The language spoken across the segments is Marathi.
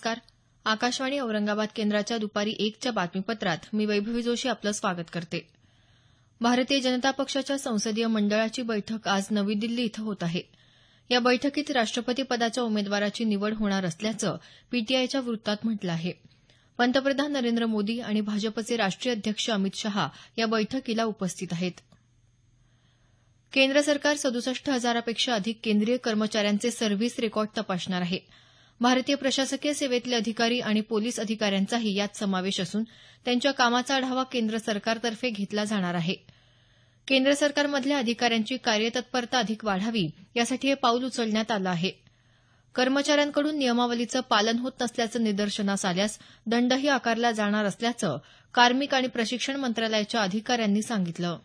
नमस्कार. आकाशवाणी औरंगाबाद केंद्राच्या दुपारी 1च्या बातमीपत्रात मी वैभवी जोशी आपलं स्वागत करते. भारतीय जनता पक्षाच्या संसदीय मंडळाची बैठक आज नवी दिल्ली इथं होत आहे. या बैठकीत राष्ट्रपती पदाच्या उमेदवाराची निवड होणार असल्याचं पीटीआयच्या वृत्तात म्हटलं आहे. पंतप्रधान नरेंद्र मोदी आणि भाजपचे राष्ट्रीय अध्यक्ष अमित शहा या बैठकीला उपस्थित आहेत. केंद्र सरकार 67,000पेक्षा अधिक केंद्रीय कर्मचाऱ्यांचे सर्व्हिस रेकॉर्ड तपासणार आहे. भारतीय प्रशासकीय सेवेतले अधिकारी आणि पोलीस अधिकाऱ्यांचाही यात समावेश असून त्यांच्या कामाचा आढावा केंद्र सरकारतर्फे घेतला जाणार आहे. केंद्र सरकारमधल्या अधिकाऱ्यांची कार्यतत्परता अधिक वाढावी यासाठी हे पाऊल उचलण्यात आलं आहे. कर्मचाऱ्यांकडून नियमावलीचं पालन होत नसल्याचं निदर्शनास आल्यास दंडही आकारला जाणार असल्याचं कार्मिक आणि प्रशिक्षण मंत्रालयाच्या अधिकाऱ्यांनी सांगितलं.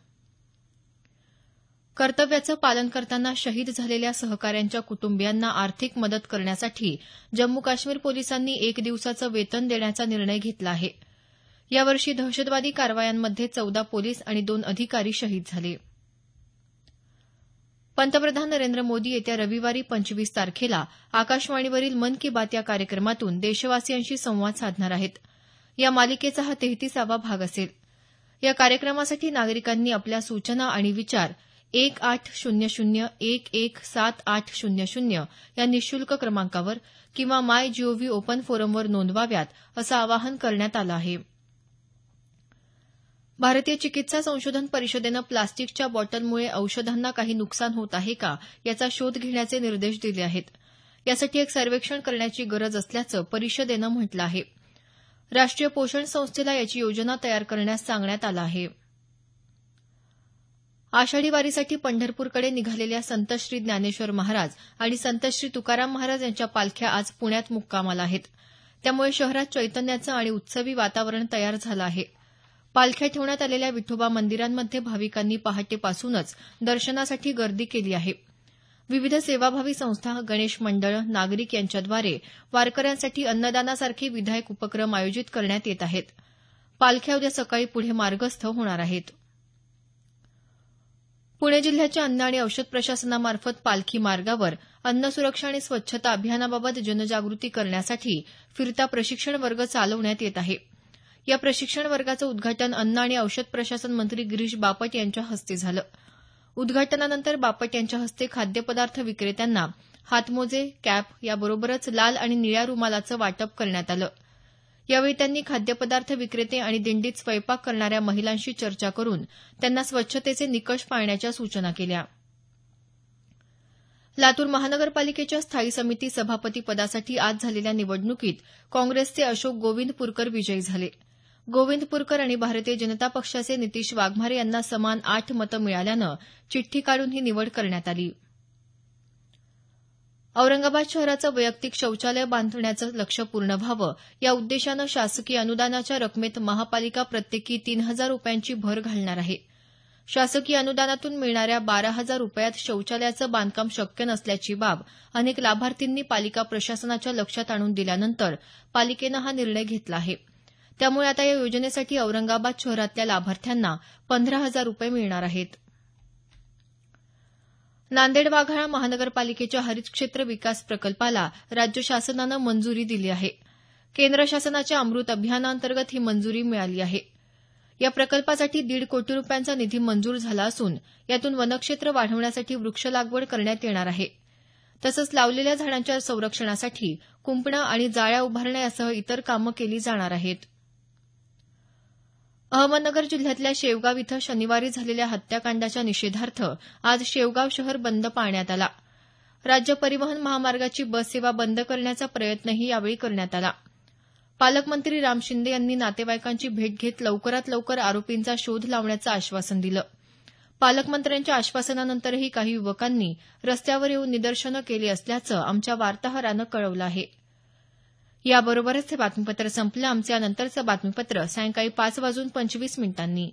कर्तव्याचं पालन करताना शहीद झालेल्या सहकाऱ्यांच्या कुटुंबियांना आर्थिक मदत करण्यासाठी जम्मू काश्मीर पोलिसांनी 1 दिवसाचं वेतन देण्याचा निर्णय घेतला आहे. यावर्षी दहशतवादी कारवायांमध्ये 14 पोलीस आणि 2 अधिकारी शहीद झाले. पंतप्रधान नरेंद्र मोदी येत्या रविवारी 25 तारखेला आकाशवाणीवरील मन की बात या कार्यक्रमातून देशवासियांशी संवाद साधणार आहेत. या मालिकेचा हा 33वा भाग असेल. या कार्यक्रमासाठी नागरिकांनी आपल्या सूचना आणि विचार 1800117800 या निःशुल्क क्रमांकावर किंवा मायजीओव्ही ओपन फोरमवर नोंदवाव्यात असं आवाहन करण्यात आलं आहे. भारतीय चिकित्सा संशोधन परिषदेनं प्लास्टिकच्या बॉटलमुळे औषधांना काही नुकसान होत आहे का याचा शोध घेण्याचे निर्देश दिले आहेत. यासाठी एक सर्वेक्षण करण्याची गरज असल्याचं परिषदेनं म्हटलं आहे. राष्ट्रीय पोषण संस्थेला याची योजना तयार करण्यास सांगण्यात आलं आहे. आषाढी वारीसाठी पंढरपूरकडे निघालेल्या संत श्री ज्ञानेश्वर महाराज आणि संत श्री तुकाराम महाराज यांच्या पालख्या आज पुण्यात मुक्कामाला आहेत. त्यामुळे शहरात चैतन्याचं आणि उत्सवी वातावरण तयार झालं आहे. पालख्या ठेवण्यात आलेल्या विठोबा मंदिरांमध्ये भाविकांनी पहाटेपासूनच दर्शनासाठी गर्दी केली आहे. विविध सेवाभावी संस्था, गणेश मंडळं, नागरिक यांच्याद्वारे वारकऱ्यांसाठी अन्नदानासारखे विधायक उपक्रम आयोजित करण्यात येत आहेत. पालख्या उद्या सकाळी पुढे मार्गस्थ होणार आहेत. पुणे जिल्ह्याच्या अन्न आणि औषध प्रशासनामार्फत पालखी मार्गावर अन्न सुरक्षा आणि स्वच्छता अभियानाबाबत जनजागृती करण्यासाठी फिरता प्रशिक्षण वर्ग चालवण्यात येत आहे. या प्रशिक्षण वर्गाचं उद्घाटन अन्न आणि औषध प्रशासन मंत्री गिरीश बापट यांच्या हस्ते झालं. उद्घाटनानंतर बापट यांच्या हस्ते खाद्यपदार्थ विक्रेत्यांना हातमोजे, कॅप याबरोबरच लाल आणि निळ्या रुमालाचं वाटप करण्यात आलं. यावेळी त्यांनी खाद्यपदार्थ विक्रेते आणि दिंडीत स्वयंपाक करणाऱ्या महिलांशी चर्चा करून त्यांना स्वच्छतेचे निकष पाळण्याच्या सूचना केल्या. लातूर महानगरपालिकेच्या स्थायी समिती सभापती पदासाठी आज झालेल्या निवडणुकीत काँग्रेसचे अशोक गोविंदपूरकर विजयी झाले. गोविंदपूरकर आणि भारतीय जनता पक्षाचे नितीश वाघमारे यांना समान 8 मतं मिळाल्यानं चिठ्ठी काढून ही निवड करण्यात आली. औरंगाबाद शहराचं वैयक्तिक शौचालय बांधण्याचं लक्ष्य पूर्ण व्हावं या उद्देशानं शासकीय अनुदानाच्या रकमेत महापालिका प्रत्येकी 3,000 रुपयांची भर घालणार आहे. शासकीय अनुदानातून मिळणाऱ्या 12,000 रुपयात शौचालयाचं बांधकाम शक्य नसल्याची बाब अनेक लाभार्थींनी पालिका प्रशासनाच्या लक्षात आणून दिल्यानंतर पालिकेनं हा निर्णय घेतला आहे. त्यामुळे आता या योजनेसाठी औरंगाबाद शहरातल्या लाभार्थ्यांना 15,000 रुपये मिळणार आहेत. नांदेड वाघाळा महानगरपालिकेच्या हरित क्षेत्र विकास प्रकल्पाला राज्य शासनानं मंजुरी दिली आहे. केंद्र शासनाच्या अमृत अभियानाअंतर्गत ही मंजुरी मिळाली आहे. या प्रकल्पासाठी 1.5 कोटी रुपयांचा निधी मंजूर झाला असून यातून वनक्षेत्र वाढवण्यासाठी वृक्ष लागवड करण्यात येणार आहे. तसंच लावलेल्या झाडांच्या संरक्षणासाठी कुंपणं आणि जाळ्या उभारण्या यासह इतर कामं केली जाणार आहेत. अहमदनगर जिल्ह्यातल्या शेवगाव इथं शनिवारी झालेल्या हत्याकांडाच्या निषेधार्थ आज शेवगाव शहर बंद पाळण्यात आला. राज्य परिवहन महामार्गाची बस सेवा बंद करण्याचा प्रयत्नही यावेळी करण्यात आला. पालकमंत्री राम शिंदे यांनी नातेवाईकांची भेट घेत लवकरात लवकर आरोपींचा शोध लावण्याचं आश्वासन दिलं. पालकमंत्र्यांच्या आश्वासनानंतरही काही युवकांनी रस्त्यावर येऊन निदर्शनं केली असल्याचं आमच्या वार्ताहरानं कळवलं आहे. याबरोबरच हे बातमीपत्र संपलं. आमचं यानंतरचं बातमीपत्र सायंकाळी 5:25 मिनिटांनी.